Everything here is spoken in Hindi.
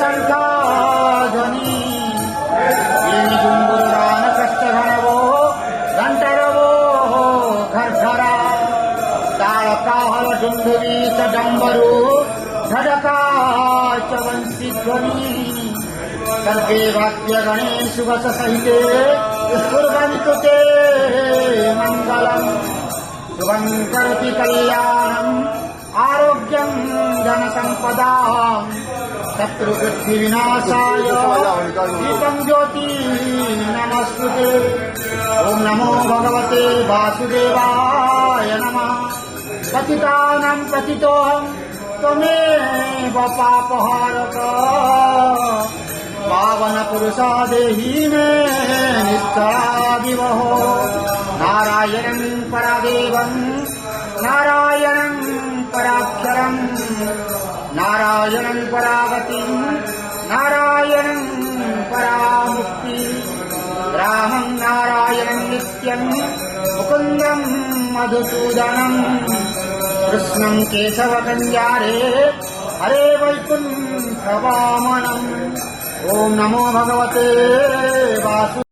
शङ्खाध्वनि गुंगुरान कष्टघनवो घंटरवो घरघरा तालकाहल डुंडुरी च डम्बरू धडका च वंशीध्वनि सर्वे वाद्यगणे शुभस सहिते कुर्वन्तु ते मङ्गलम् शुभं करोति कल्याणम् आरोग्यं धनसम्पदाम् शत्रुबुद्धिविनाशाय दीपं ज्योति नमस्तुते। ओम नमो भगवते वासुदेवाय नमः। पतितानां पतितोऽहं त्वमेव पापहारक पावन पुरुषा देहि मे निष्ठा नारायणं परादेवं नारायणं पराक्षरं नारायणं परागतिं नारायणं परामुक्ति रामं नारायणं नित्यं मुकुन्दं मधुसूदनं कृष्णं केशवकल्याणे हरे वैकुण्ठवामनम्। ओम नमो भगवते वासु